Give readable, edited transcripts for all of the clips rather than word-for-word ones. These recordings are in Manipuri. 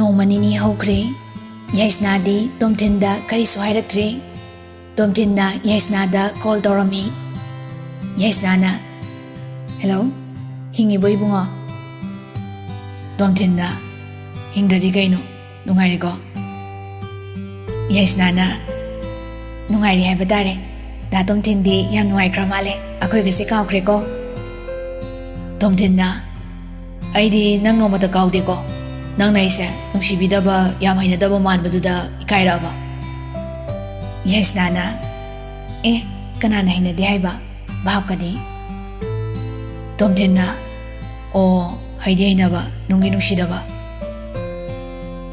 Noma nini hokre. Yaisnadi Tomthinda karisu hairaktre. Tomthinna Yaisnada call torami. Yaisnana. Hello? Hingi boy bunga. Tomthinna. Hingdadi kaino. Nungairi ko. Yaisnana. Nungairi hai batare. Da Tomthindi yam nungai kramale. Akoi gase kaukre ko. Tomthinna. Aidi nang noma ta kaude ko. Nang naise nungsibidaba yam hainadaba manbaduda ikairaba. Yaisnana. Kanana hainadi haiba. Bhapkadi. Tomthinna. O haidi hainaba nungi nungsidaba.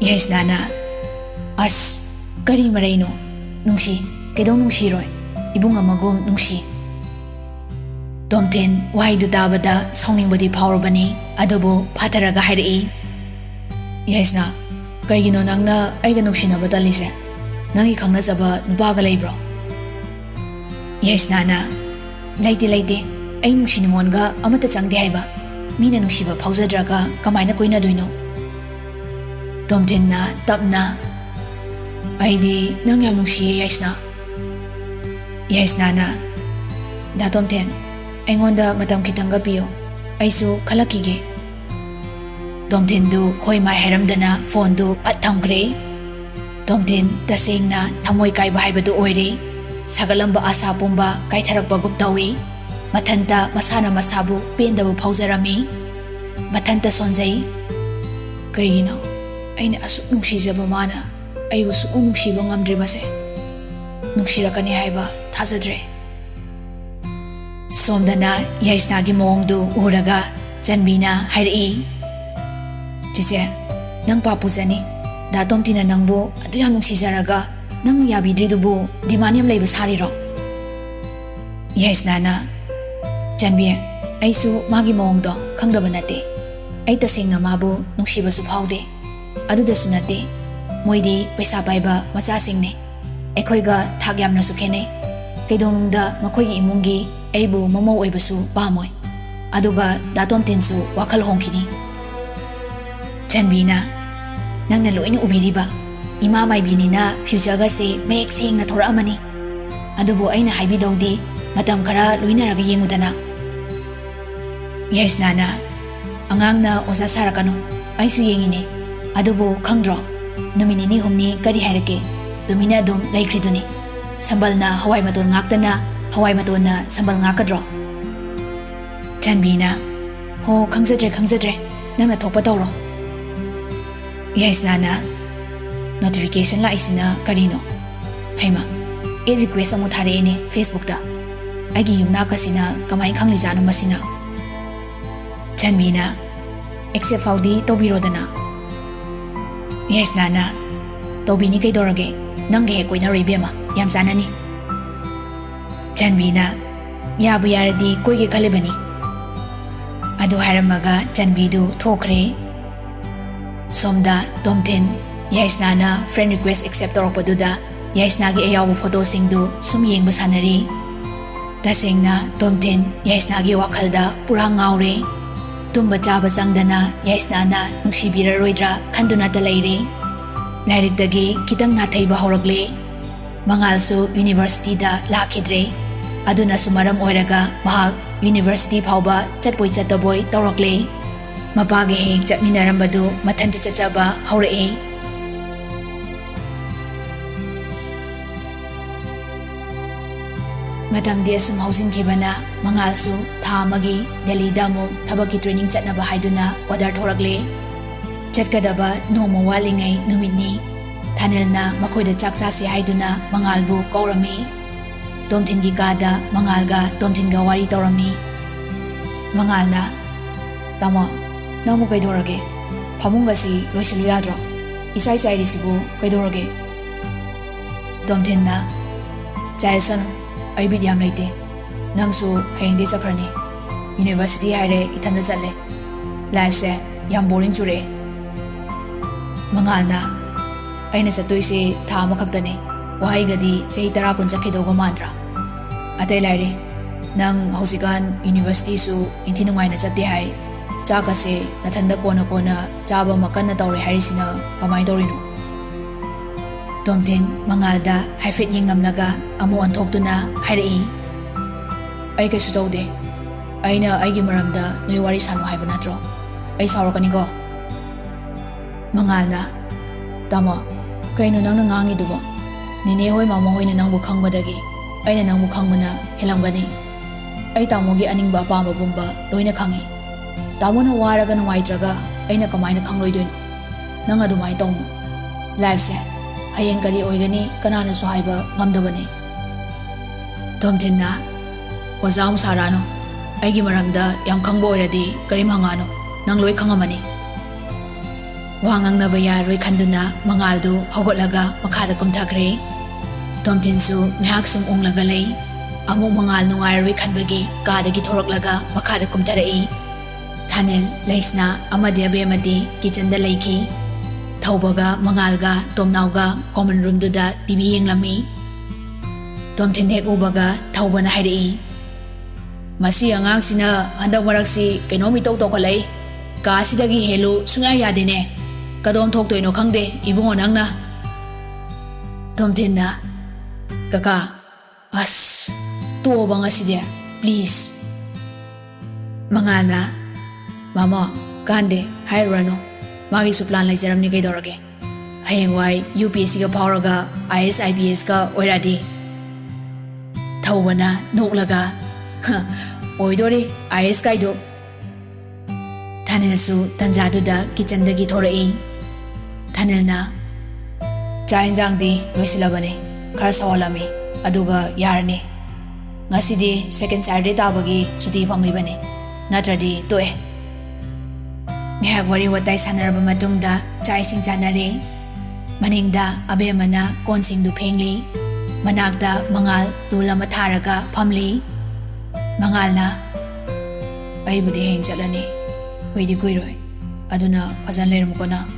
Yaisnana. As kari maraino nungsi kedong nungsi roy ibung amagom nungsi. Tomthin wahaidu tabada sauningbadi phawrabani adubu phataraga hairei. Yaisna kaigino nangna aiga nungsinaba talise nangi khangnajaba nupaga leibro. Yaisnana. Laite ai nungsi ningonga amata changde haiba mina nungsiba phawjadraga kamaina koina doino. Tomthinna tapna. Aidi nang yam nungsiye Yaisna. Yaisnana. Da Tomthin aingonda matam kitanga piyo aisu khalakige. Tomthindu khoi mai hairamdana phone du phat thamgre. Tomthin tasengna thamoi kaiba haibadu oire sagalamba asa pumba kaitharakba gup tawi mathanta masana masabu pendabu phawjarami mathanta sonjai kaigino aina asuk nungsijaba mana aibu su nungsiba ngamdribase nungsirakani haiba thajadre. Somdana Yaisnagi mongdu uraga Chanbina hairei. Chiche nang papuzani da Tomthina nangbu adu yam nungsijaraga nang yabidridubu dimaniam leiba sariro. Yaisnana. Chanbi aisu magi mongdo khangdaba nate ai tasengna mabu nungsibasu phawde adudasu nate moidi paisa paiba machasingne ekhoiga thagyamna su khene keidongda makhoigi imungi aibu momo oibasu pamoi aduga da Tomthinsu wakhal hongkini. Chanbina nangna loina ubiriba ima maibinina future ga se mek sengna thoramani adubu aina haibidongdi matam khara loinaraga yengudana. Yaisnana. Angangna oza sarakano aisu yengine adubu khangdro numinini humni kari hairake dumina dum laikriduni sambalna hawai maton ngaktana hawai matonna sambal ngakadro. Chanbina. Ho khangsadre nangna thokpa tawro. Yaisnana. Notification la isina karino haima request amu thareine Facebook da agi yumna kasina kamai khangli janu masina. Chanbina. Accept faudi tobirodana. Yaisnana. Tobini kaidorage nangge he koina rebema yam janani. Chanbina. Yabu yaradi koige khalibani adu haramaga Chanbidu thokre. Somda Tomthin Yaisnana friend request accept torakpaduda Yaisnagi ayawu photo singdu sum yengba sanari. Tasengna Tomthin Yaisnagi wakhalda pura ngaure tumba chaba changdana Yaisnana nungsibiraroidra khanduna ta leire. Lairikdagi kitang nathaiba horakle mangalsu university da lakhidre aduna sumaram oiraga mahak university phauba chatpoi chataboi tawrakle mapage hek chatminarambadu mathanta chachaba haurae. Matamdi asum housing kibana mangalsu thamagi Delhi damu thabaki training chatnaba haiduna order thorakle. Chatkadaba noma walingai numitni thanelna makhoida chaksa se haiduna mangalbu kaurami. Tomthingi kada mangalga Tomthinga wari tawrami. Mangalna. Tamo namu kaidorage phamungasi loisilu yadro isai chairisibu kaidorage. Tomthinna. Chaisan aibid yam leite nangsu hayengde chakrani university haire ithanda challe life se yam boring chure. Mangalna. Aina chatoise tha amakhaktani wahaigadi chahi 10 kun chakhidoga mantra atai laire nang hosikan university su inthi nungaina chatte hai ꯆꯥꯛꯀꯁꯦ ꯅꯊꯟꯗ ꯀꯣꯟꯅ ꯆꯥꯕ ꯃꯀꯟꯅ ꯇꯧꯔꯦ ꯍꯥꯏꯔꯤꯁꯤꯅ ꯀꯃꯥꯏꯅ ꯇꯧꯔꯤꯅꯣ? ꯇꯣꯝꯊꯤꯟ ꯃꯉꯥꯜꯗ ꯍꯥꯏꯐꯦꯠ ꯌꯦꯡꯂꯝꯂꯒ ꯑꯃꯨꯛ ꯑꯣꯟꯊꯣꯛꯇꯨꯅ ꯍꯥꯏꯔꯛꯏ, ꯑꯩ ꯀꯩꯁꯨ ꯇꯧꯗꯦ. ꯑꯩꯅ ꯑꯩꯒꯤ ꯃꯔꯝꯗ ꯅꯣꯏ ꯋꯥꯔꯤ ꯁꯥꯅꯨ ꯍꯥꯏꯕ ꯅꯠꯇ꯭ꯔꯣ? ꯑꯩ ꯁꯥꯎꯔꯛꯀꯅꯤꯀꯣ? ꯃꯉꯥꯜꯅ, ꯇꯥꯃꯣ, ꯀꯩꯅꯣ ꯅꯪꯅ ꯉꯥꯡꯉꯤꯗꯨꯕꯣ? ꯅꯤꯅꯦ ꯍꯣꯏ ꯃꯥꯃꯣ ꯍꯣꯏꯅ ꯅꯪꯕꯨ ꯈꯪꯕꯗꯒꯤ ꯑꯩꯅ ꯅꯪꯕꯨ ꯈꯪꯕꯅ ꯍꯦꯜꯂꯝꯒꯅꯤ. ꯑꯩ ꯇꯥꯃꯣꯒꯤ ꯑꯅꯤꯡꯕ ꯑꯄꯥꯝꯕ ꯄꯨꯝꯕ ꯂꯣꯏꯅ ꯈꯪꯉꯤ. ꯇꯥꯃꯣꯅ ꯋꯥꯔꯒ ꯅꯨꯡꯉꯥꯏꯇ꯭ꯔꯒ ꯑꯩꯅ ꯀꯃꯥꯏꯅ ꯈꯪꯂꯣꯏꯗꯣꯏꯅꯣ? ꯅꯪ ꯑꯗꯨꯃꯥꯏꯅ ꯇꯧꯅꯨ. ꯂꯥꯏꯐꯁꯦ ꯍꯌꯦꯡ ꯀꯔꯤ ꯑꯣꯏꯒꯅꯤ ꯀꯅꯥꯅꯁꯨ ꯍꯥꯏꯕ ꯉꯝꯗꯕꯅꯤ. ꯇꯣꯝꯊꯤꯟꯅ, ꯑꯣꯖꯥ ꯑꯃꯨꯛ ꯁꯥꯔꯛꯑꯅꯨ. ꯑꯩꯒꯤ ꯃꯔꯝꯗ ꯌꯥꯝ ꯈꯪꯕ ꯑꯣꯏꯔꯗꯤ ꯀꯔꯤꯝ ꯍꯪꯉꯛꯑꯅꯨ. ꯅꯪ ꯂꯣꯏ ꯈꯪꯉꯝꯃꯅꯤ. ꯋꯥ ꯉꯥꯡꯅꯕ ꯌꯥꯔꯣꯏ ꯈꯟꯗꯨꯅ ꯃꯉꯥꯜꯗꯨ ꯍꯧꯒꯠꯂꯒ ꯃꯈꯥꯗ ꯀꯨꯝꯊꯈ꯭ꯔꯦ. ꯇꯣꯝꯊꯤꯟꯁꯨ ꯉꯥꯏꯍꯥꯛ ꯁꯨꯝ ꯎꯪꯂꯒ ꯂꯩ. ꯑꯃꯨꯛ ꯃꯉꯥꯜ ꯅꯨꯡꯉꯥꯏꯔꯔꯣꯏ ꯈꯟꯕꯒꯤ ꯀꯥꯗꯒꯤ ꯊꯣꯔꯛꯂꯒ ꯃꯈꯥꯗ ꯀꯨꯝꯊꯔꯛꯏ. ꯊꯥꯅꯤꯜ, ꯂꯩꯁꯅꯥ ꯑꯃꯗꯤ ꯑꯕꯦꯝꯃꯗꯤ ꯀꯤꯆꯟꯗ ꯂꯩꯈꯤ. ꯊꯧꯕꯒ ꯃꯉꯥꯜꯒ ꯇꯣꯝꯅꯥꯎꯒ ꯀꯣꯃꯟ ꯔꯨꯝꯗꯨꯗ ꯇꯤꯚꯤ ꯌꯦꯡꯂꯝꯃꯤ. ꯇꯣꯝꯊꯤꯟ ꯍꯦꯛ ꯎꯕꯒ ꯊꯧꯕꯅ ꯍꯥꯏꯔꯛꯏ, ꯃꯁꯤ ꯑꯉꯥꯡꯁꯤꯅ ꯍꯟꯗꯛ ꯃꯔꯛꯁꯤ ꯀꯩꯅꯣꯝ ꯏꯇꯧ ꯇꯧꯈꯠꯂꯛꯏ. ꯀꯥꯁꯤꯗꯒꯤ ꯍꯦꯜꯂꯨ ꯁꯨꯡꯌꯥ ꯌꯥꯗꯦꯅꯦ. ꯀꯗꯣꯝ ꯊꯣꯛꯇꯣꯏꯅꯣ ꯈꯪꯗꯦ ꯏꯕꯨꯡꯉꯣ ꯅꯪꯅ. ꯇꯣꯝꯊꯤꯟꯅ, ꯀꯀꯥ, ꯑꯁ ꯇꯣꯛꯑꯣꯕ ꯉꯁꯤꯗꯤ ꯄ꯭ꯂꯤꯖ. ꯃꯉꯥꯜꯅ, ꯃꯥꯃꯣ, ꯀꯥꯟꯗꯦ ꯍꯥꯏꯔꯨꯔꯅꯨ. ꯃꯥꯒꯤꯁꯨ ꯄ꯭ꯂꯥꯟ ꯂꯩꯖꯔꯝꯅꯤ ꯀꯩꯗꯧꯔꯒꯦ. ꯍꯌꯦꯡꯋꯥꯏ UPSCꯒ ꯐꯥꯎꯔꯒ IAS IPSꯒ ꯑꯣꯏꯔꯗꯤ. ꯊꯧꯕꯅ ꯅꯣꯛꯂꯒ, ꯑꯣꯏꯗꯣꯔꯤ IAS ꯀꯥꯏꯗꯣ. ꯊꯥꯅꯤꯜꯁꯨ ꯇꯟꯖꯥꯗꯨꯗ ꯀꯤꯆꯟꯗꯒꯤ ꯊꯣꯔꯛꯏ. ꯊꯥꯅꯤꯜꯅ, ꯆꯥꯛ ꯏꯟꯖꯥꯡꯗꯤ ꯂꯣꯏꯁꯤꯜꯂꯕꯅꯤ. ꯈꯔ ꯁꯧꯍꯜꯂꯝꯃꯤ ꯑꯗꯨꯒ ꯌꯥꯔꯅꯤ. ꯉꯁꯤꯗꯤ ꯁꯦꯀꯦꯟ ꯁꯦꯇꯔꯗꯦ ꯇꯥꯕꯒꯤ ꯁꯨꯇꯤ ꯐꯪꯂꯤꯕꯅꯤ. ꯅꯠꯇ꯭ꯔꯗꯤ ꯇꯣꯛꯑꯦ. ꯉꯥꯏꯍꯥꯛ ꯋꯥꯔꯤ ꯋꯥꯇꯥꯏ ꯁꯥꯟꯅꯔꯕ ꯃꯇꯨꯡꯗ ꯆꯥꯛ ꯏꯁꯤꯡ ꯆꯥꯅꯔꯦ. ꯃꯅꯤꯡꯗ ꯑꯕꯦꯝꯃꯅ ꯀꯣꯟꯁꯤꯡꯗꯨ ꯐꯦꯡꯂꯤ. ꯃꯅꯥꯛꯇ ꯃꯉꯥꯜ ꯇꯨꯜ ꯑꯃ ꯊꯥꯔꯒ ꯐꯝꯂꯤ. ꯃꯉꯥꯜꯅ, ꯑꯩꯕꯨꯗꯤ ꯍꯌꯦꯡ ꯆꯠꯂꯅꯤ. ꯀꯨꯏꯗꯤ ꯀꯨꯏꯔꯣꯏ. ꯑꯗꯨꯅ ꯐꯖꯅ ꯂꯩꯔꯝꯃꯨꯀꯣ ꯅꯪ.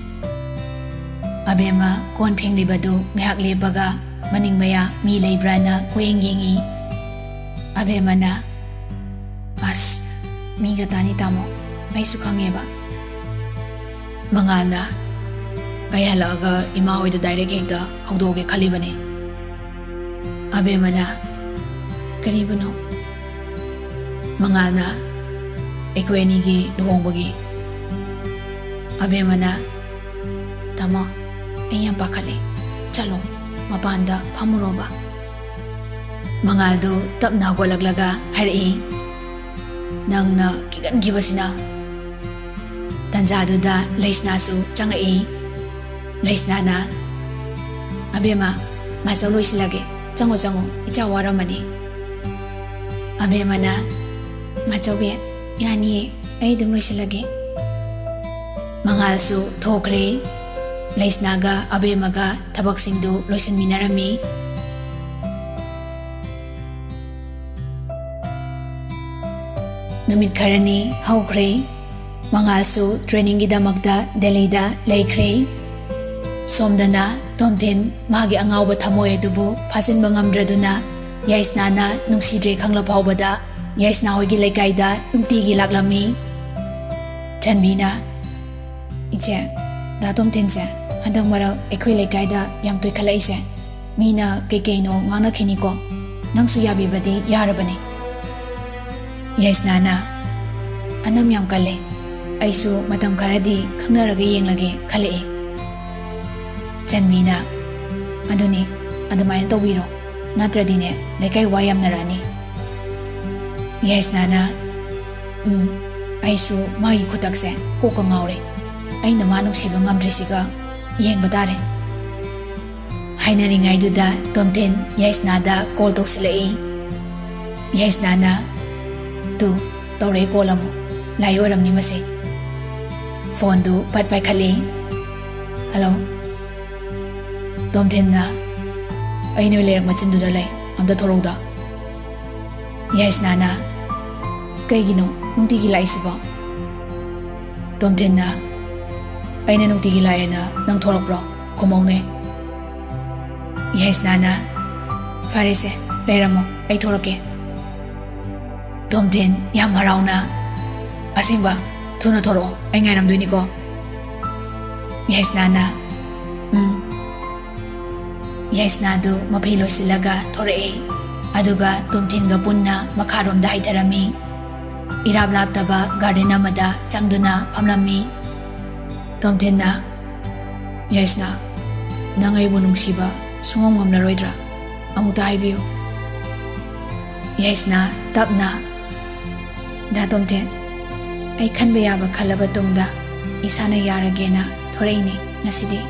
ꯑꯕꯦꯝꯃ ꯀꯣꯟ ꯐꯦꯡꯂꯤꯕꯗꯨ ꯉꯥꯏꯍꯥꯛ ꯂꯦꯞꯄꯒ ꯃꯅꯤꯡ ꯃꯌꯥ ꯃꯤ ꯂꯩꯕ꯭ꯔꯥꯅ ꯀꯣꯏꯌꯦꯡ ꯌꯦꯡꯉꯤ. ꯑꯕꯦꯝꯃꯅ, ꯑꯁ ꯃꯤꯒ ꯇꯥꯅꯤ ꯇꯥꯃꯣ, ꯑꯩꯁꯨ ꯈꯪꯉꯦꯕ. ꯃꯉꯥꯜꯅ, ꯑꯩ ꯍꯜꯂꯛꯑꯒ ꯏꯃꯥ ꯍꯣꯏꯗ ꯗꯥꯏꯔꯦꯛ ꯍꯦꯛꯇ ꯍꯧꯗꯣꯛꯑꯒꯦ ꯈꯜꯂꯤꯕꯅꯤ. ꯑꯕꯦꯝꯃꯅ, ꯀꯔꯤꯕꯨꯅꯣ? ꯃꯉꯥꯜꯅ, ꯑꯩꯈꯣꯏ ꯑꯅꯤꯒꯤ ꯂꯨꯍꯣꯡꯕꯒꯤ. ꯑꯕꯦꯝꯃꯅ, ꯇꯥꯃꯣ, ꯑꯩ ꯌꯥꯝ ꯄꯥꯈꯠꯂꯦ. ꯆꯠꯂꯣ ꯃꯄꯥꯟꯗ ꯐꯝꯃꯨꯔꯣꯕ. ꯃꯉꯥꯜꯗꯨ ꯇꯞꯅ ꯍꯧꯒꯠꯂꯛꯂꯒ ꯍꯥꯏꯔꯛꯏ, ꯅꯪꯅ ꯀꯤꯒꯟꯈꯤꯕꯁꯤꯅ. ꯇꯟꯖꯥꯗꯨꯗ ꯂꯩꯁꯅꯥꯁꯨ ꯆꯪꯉꯛꯏ. ꯂꯩꯁꯅꯥꯅ, ꯑꯕꯦꯝꯃ, ꯃꯥꯆꯧ ꯂꯣꯏꯁꯤꯜꯂꯒꯦ. ꯆꯪꯉꯣ ꯆꯪꯉꯣ, ꯏꯆꯥ ꯋꯥꯔꯝꯃꯅꯤ. ꯑꯕꯦꯝꯃꯅ, ꯃꯥꯆꯧꯕꯤ, ꯌꯥꯅꯤꯌꯦ, ꯑꯩ ꯑꯗꯨꯝ ꯂꯣꯏꯁꯤꯜꯂꯒꯦ. ꯃꯉꯥꯜꯁꯨ ꯊꯣꯛꯈ꯭ꯔꯦ. ꯂꯩꯁꯅꯥꯒ ꯑꯕꯦꯝꯃꯒ ꯊꯕꯛꯁꯤꯡꯗꯨ ꯂꯣꯏꯁꯤꯟꯃꯤꯟꯅꯔꯝꯃꯤ. ꯅꯨꯃꯤꯠ ꯈꯔꯅꯤ ꯍꯧꯈ꯭ꯔꯦ. ꯃꯉꯥꯜꯁꯨ ꯇ꯭ꯔꯦꯅꯤꯡꯒꯤꯗꯃꯛꯇ ꯗꯦꯜꯂꯤꯗ ꯂꯩꯈ꯭ꯔꯦ. ꯁꯣꯝꯗꯅ ꯇꯣꯝꯊꯤꯟ ꯃꯥꯒꯤ ꯑꯉꯥꯎꯕ ꯊꯃꯣꯏ ꯑꯗꯨꯕꯨ ꯐꯥꯖꯤꯟꯕ ꯉꯝꯗ꯭ꯔꯗꯨꯅ ꯌꯥꯏꯁꯅꯥꯅ ꯅꯨꯡꯁꯤꯗ꯭ꯔꯦ ꯈꯪꯂ ꯐꯥꯎꯕꯗ ꯌꯥꯏꯁꯅꯥ ꯍꯣꯏꯒꯤ ꯂꯩꯀꯥꯏꯗ ꯅꯨꯡꯇꯤꯒꯤ ꯂꯥꯛꯂꯝꯃꯤ. ꯆꯟꯕꯤꯅ, ꯏꯆꯦ, ꯗꯥ ꯇꯣꯝꯊꯤꯟꯁꯦ ꯍꯟꯗꯛ ꯃꯔꯛ ꯑꯩꯈꯣꯏ ꯂꯩꯀꯥꯏꯗ ꯌꯥꯝ ꯇꯣꯏꯈꯠꯂꯛꯏꯁꯦ. ꯃꯤꯅ ꯀꯩꯀꯩꯅꯣ ꯉꯥꯡꯅꯈꯤꯅꯤꯀꯣ. ꯅꯪꯁꯨ ꯌꯥꯕꯤꯕꯗꯤ ꯌꯥꯔꯕꯅꯤ. ꯌꯥꯏꯁꯅꯥꯅ, ꯑꯅꯝ ꯌꯥꯝ ꯀꯜꯂꯦ. ꯑꯩꯁꯨ ꯃꯇꯝ ꯈꯔꯗꯤ ꯈꯪꯅꯔꯒ ꯌꯦꯡꯂꯒꯦ ꯈꯜꯂꯛꯏ. ꯆꯟꯕꯤꯅ, ꯑꯗꯨꯅꯤ, ꯑꯗꯨꯃꯥꯏꯅ ꯇꯧꯕꯤꯔꯣ. ꯅꯠꯇ꯭ꯔꯗꯤꯅꯦ ꯂꯩꯀꯥꯏ ꯋꯥ ꯌꯥꯝꯅꯔꯛꯑꯅꯤ. ꯌꯥꯏꯁꯅꯥꯅ, ꯑꯩꯁꯨ ꯃꯥꯒꯤ ꯈꯨꯇꯛꯁꯦ ꯀꯣꯛꯀ ꯉꯥꯎꯔꯦ. ꯑꯩꯅ ꯃꯥ ꯅꯨꯡꯁꯤꯕ ꯉꯝꯗ꯭ꯔꯤꯁꯤꯒ ꯌꯦꯡꯕ ꯇꯥꯔꯦ. ꯍꯥꯏꯅꯔꯤꯉꯩꯗꯨꯗ ꯇꯣꯝꯊꯤꯟ ꯌꯥꯏꯁꯅꯥꯗ ꯀꯣꯜ ꯇꯧꯁꯤꯜꯂꯛꯏ. ꯌꯥꯏꯁꯅꯥꯅ, ꯇꯧꯔꯛꯑꯦ ꯀꯣꯜ ꯑꯃꯨꯛ. ꯂꯥꯏ ꯑꯣꯏꯔꯝꯅꯤ ꯃꯁꯤ. ꯐꯣꯟꯗꯨ ꯄꯠ ꯄꯥꯏꯈꯠꯂꯤ. ꯍꯜꯂꯣ. ꯇꯣꯝꯊꯤꯟꯅ, ꯑꯩ ꯅꯣꯏ ꯂꯩꯔꯛ ꯃꯆꯤꯟꯗꯨꯗ ꯂꯩ. ꯑꯝꯇ ꯊꯣꯔꯛꯎꯗ. ꯌꯥꯏꯁꯅꯥꯅ, ꯀꯩꯒꯤꯅꯣ ꯅꯨꯡꯇꯤꯒꯤ ꯂꯥꯛꯏꯁꯤꯕꯣ? ꯇꯣꯝꯊꯤꯟꯅ, ꯑꯩꯅ ꯅꯨꯡꯇꯤꯒꯤ ꯂꯥꯛꯑꯦꯅ ꯅꯪ ꯊꯣꯔꯛꯄ꯭ꯔꯣ? ꯈꯨꯝꯃꯧꯅꯦ. ꯌꯥꯏꯁꯅꯥꯅ, ꯐꯔꯦꯁꯦ, ꯂꯩꯔꯝꯃꯣ, ꯑꯩ ꯊꯣꯔꯛꯀꯦ. ꯇꯣꯝꯊꯤꯟ ꯌꯥꯝ ꯍꯔꯥꯎꯅ, ꯑꯁꯦꯡꯕ Thuna thoro, ay ngairamdoini ko. Yaisna na. Yaisna du mapilo silaga thore aduga tumthin ga punna makharom da haitarami. Irab laptaba garden amada changduna phamlammi. Tumthin na. Yaisna, nangai bu nungsiba sungom ngamlaroidra. Amuta haibiyo. Yaisna tapna. Da tumthin. Ay khanba yaba khalaba tungda isana yaragena thoreini ngasidi.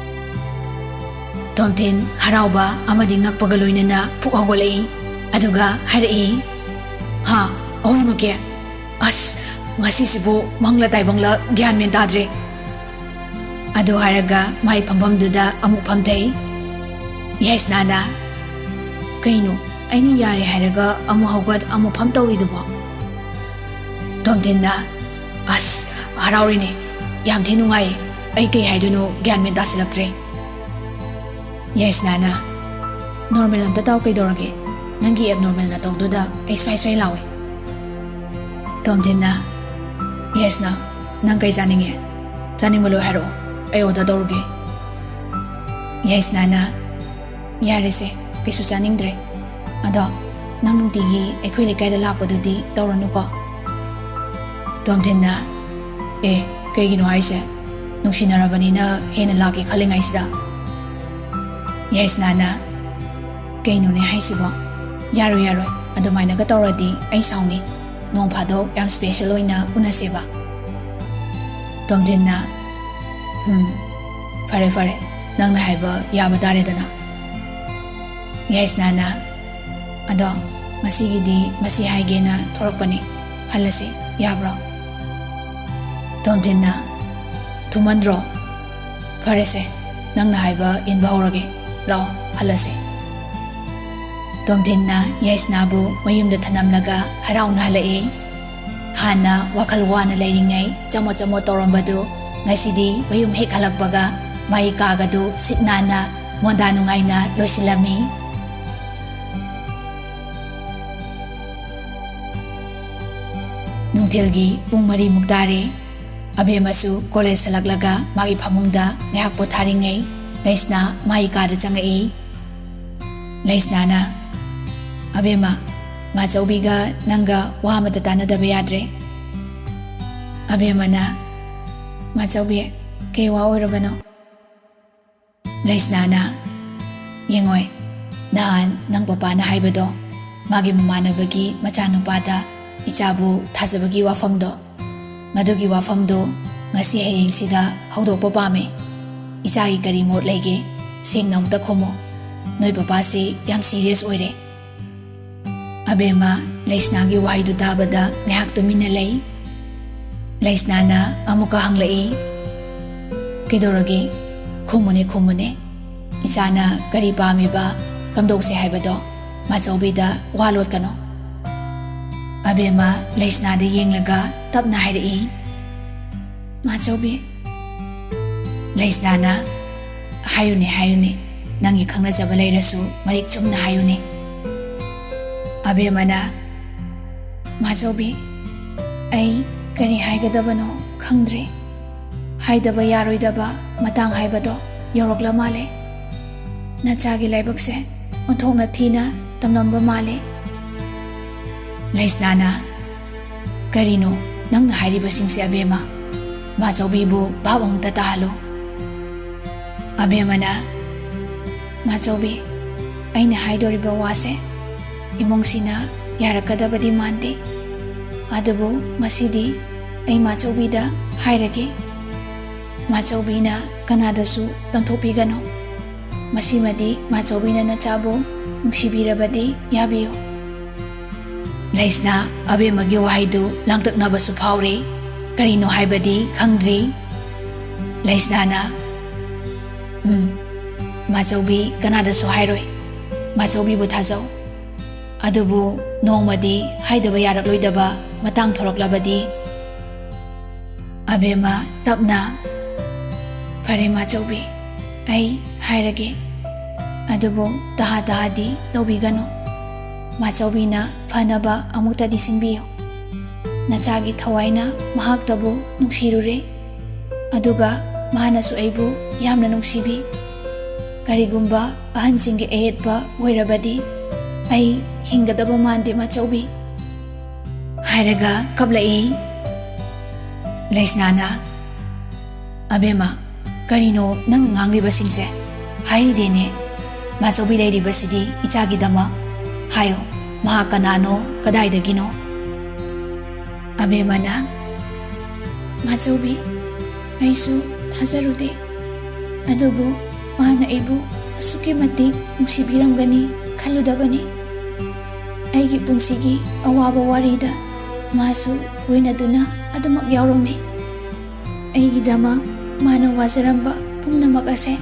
Tumthin harauba amadi ngakpaga loinana puk hogolai aduga harai. Ha, ahulmake. As ngasisibu mangla taibangla gyan men tadre. Adu haraga mai phambamduda amuk phamthai. Yaisna na. Kaino aini yare haraga amu hogad amu pham tawridubo. Tumthin na. As haraurini yam thi nungai ai kei haiduno gyan men tasilaktre. Yaisna na. Normal amta taw kai dorage nangi abnormal na tawduda ai swai lawe. Tumthin na. Yaisna, nang kai janinge janingolo haro ai oda dorge. Yaisna na. Yarese kaisu janingdre ada nang nungtigi aikhoi lekai da lakpadudi tawranu ko. Tumthin na. Kaigino haise nungsinarabanina hena laki khalingaisida. Yaisna na. Kaino ne haisibo yaroi adumaina ga tawradi ai sauni nong phado yam special oina unaseba. Tumthin na. Fare nangna haiba yaba tare dana. Yaisna na. Ado masigidi masi haigena thorakpani halase yabra. Tumthin na. Thumandro. Farese nangna haiba inba horage lao halase. Tumthin na Yaisna bu mayumda thanamlaga harauna halae. Hana wakhal wana lairingai chamo torambadu ngasidi mayum hek halakbaga mai kagadu sitnana monda nungaina loisilami. Nungthilgi pung 4 muktare abemasu college salaglaga magi phamungda ngahak potharingai Yaisna mai kada changai. Yaisna na. Abema machaubiga nanga wamata tanadaba yadre. Abema na. Machaubi kei wa oirabano. Yaisna na. Yengoi nahan nang papa na haibado magi mamanabagi machanupada ichabu thazabagi wafamdo madugi wafamdo ngasi hayengsida hawdokpa pame. Ichagi kari mot lege seng namta khomo noi papa se yam serious oire. Abema Yaisna gi waidu tabada ngahak tumina lei. Yaisna na amuka hanglai. Kedorage khumune ichana kari pamiba kamdokse haibado machaubida walot kano. Abema Yaisna de yenglaga tapna hairai. Machaubi. Yaisna na. Hayune nangi khangnajaba leirasu marik chumna hayune. Abema na. Machaubi ai kari haigadabano khangdre. Haidaba yaroidaba matang haibado yorokla male. Nachagi laibakse onthokna thina tamlamba male. Yaisna na. Karino nangna hairibasingse abema Machaubi bu bhabang tatahalo. Abema na. Machaubi aina haidoriba wase imungsina yarakadabadi mande. Adubu masidi ai Machaubida hairage. Machaubina kanadasu tamthopigano. Masimadi Machaubina nachabu nungsibirabadi yabiyo. Yaisna abemagi wahaidu langtaknabasu phaure karino haibadi khangdri. Yaisna na. Machaubi kanadasu hairoi Machaubi bu thajau. Adubu nongmadi haidaba yarakloidaba matang thoroklabadi. Abema tapna. Fare Machaubi ai hairage. Adubu tahadi tawbigano. Machaubina fanaba amukta disinbiyo. Nachagi thawaina mahaktabu nungsirure aduga mahanasu aibu yamna nungsibi karigumba ahansingi ayetba oirabadi ai hingadaba mande machaubi hairaga kablai Laisnana Abema karino nang ngangliba singse haidene machaubi leiribasidi ichagidama hayo mahakanano kadaidagino Abemana Machaubi Aisu Thazarude Adubu Mahana Aibu Asuki Mati Nungsibiramgani Khaludabani Aigi Punsigi Awaba Warida Masu Winaduna Adumak Yaurome Aigi Dama Mana Wazaramba Pumnamak Ase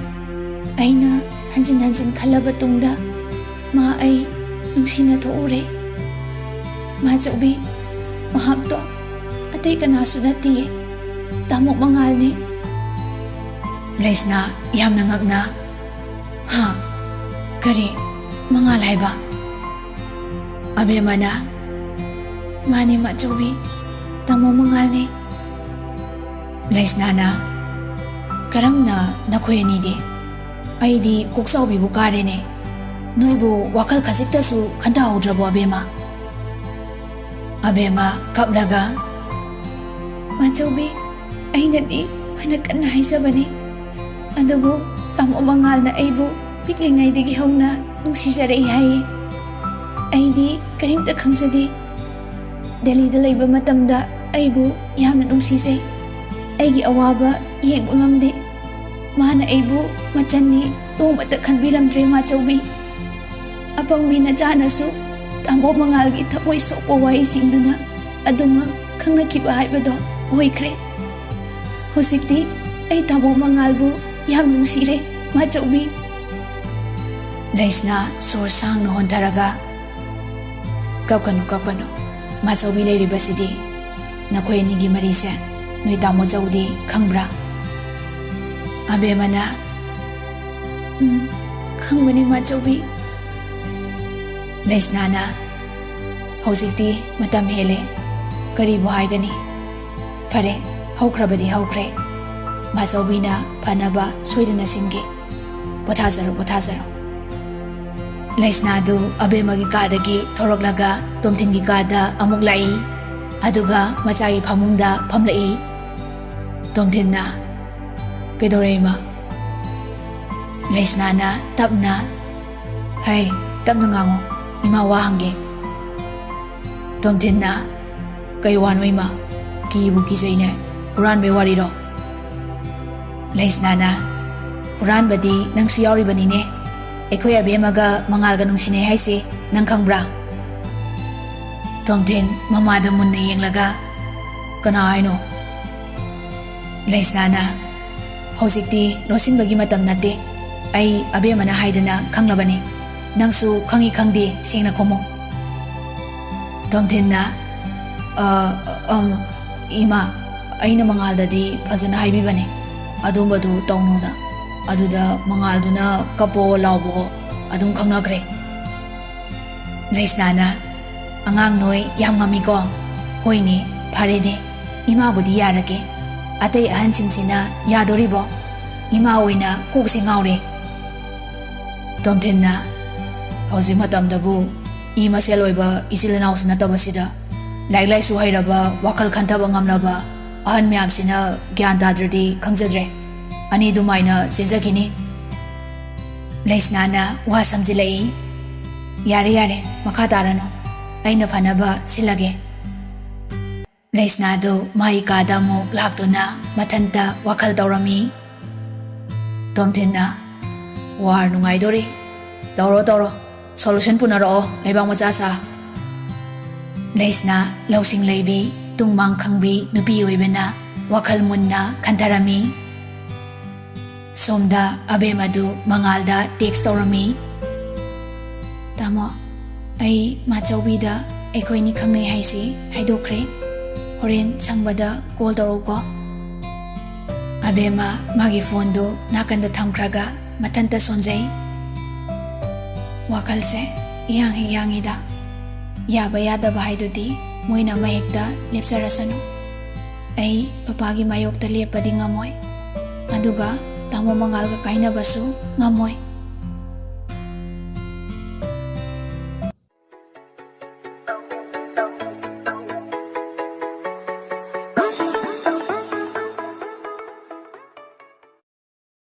Aina Hansin Hansin Kalabatungda Ma Ai Nungsina Toure Machaubi Mahakto Atay kanaso na tiye Tamok mangal ni Laisna yam nangagna Ha Kari mangal hai ba Abema na Mani Machaubi Tamo mangal ni Laisna na Karang na nakuya ni di Ay di kuksaubi ko kare ni Noibu wakal kasik tasu Kanta haudrabo Abema Abema kaplaga Machaubi aina di panakan na haisabani adubu tamo mangal na aibu piklingay di gihaw na nung sisaray hay ay di karimta kangsadi dali dalay ba matamda aibu yam na nung sisay ay gi awaba iyeng ungamdi mahana aibu machanni tong matakan biram dre Machaubi apang minachanasu Tamo mangal gi tapoy so pawai singduna aduma kang nakiba haibado oikre Hosikti ay tamo mangalbu yam nungsire Machaubi Laisna sorsang no hontaraga Kapkanu Machaubi leiribasidi Nakoy nigi marise Nui tamo jaudi kangbra Abemana Kangbani Machaubi Laisnana Hausikti matam hele Karibu haigani Fare haukrabadi haukre Machaubina phanaba soidana singe Pothazaro Laisnadu Abemagi kadagi thoroklaga Tomthingi kada amuk lai Aduga machagi phamungda phamlai Tomthinna Kedoreima Laisnana tapna Hai tapna ngango Ima wahange Tomthinna Kay wanoima Kibu kisaine Huran be wariro Laisnana Huran badi nang suyauri banine Ekoy Abemaga mangalga nung sine haise nang kangbra Tomthin mamada munna yenglaga Kana aino Laisnana Hausikti losin bagi matam nate Ay Abemana haidana kanglabani Nangsu kangi kangdi singna komo Tomthinna Ima aina mangalda di fazana haibibane Adumbadu taununa Aduda mangalduna kapo laubo Adum kangnagre Laisnana Angang noi yam ngamiko Hoini parede Ima budi yarage Atay ahan singsina yadoribo Ima oina kuksi ngaure Tomthinna Hausi matamdabu Ima seloiba isilanaus natabasida Laiklaisu hairaba wakal khantaba ngamlaba ahan myamsina gyan tadradi khangzadre ani dumaina chejagini Laisnana wa samjilai yare makha tarano aina phanaba silage Laisnadu mai kada mu laktuna mathanta wakal tawrami Tomthinna war nungaidori tawro solution punaro leibang macha sa Laisna lausing leibi tungmang khangbi nupi oibena wakal munna khantarami Somda Abemadu mangalda text tawrami Tamo ai Machaubida ekoini khangnai haisi haidokre horen sangbada call tawroko Abema magi phone do nakanda thamkraga mathanta sonjai wakalse yang ida yaba yada bahai dudi moina mahekta lepsarasanu. Ai papagi mayokta lepadi ngamoy. Aduga tamo mangalga kainabasu ngamoy.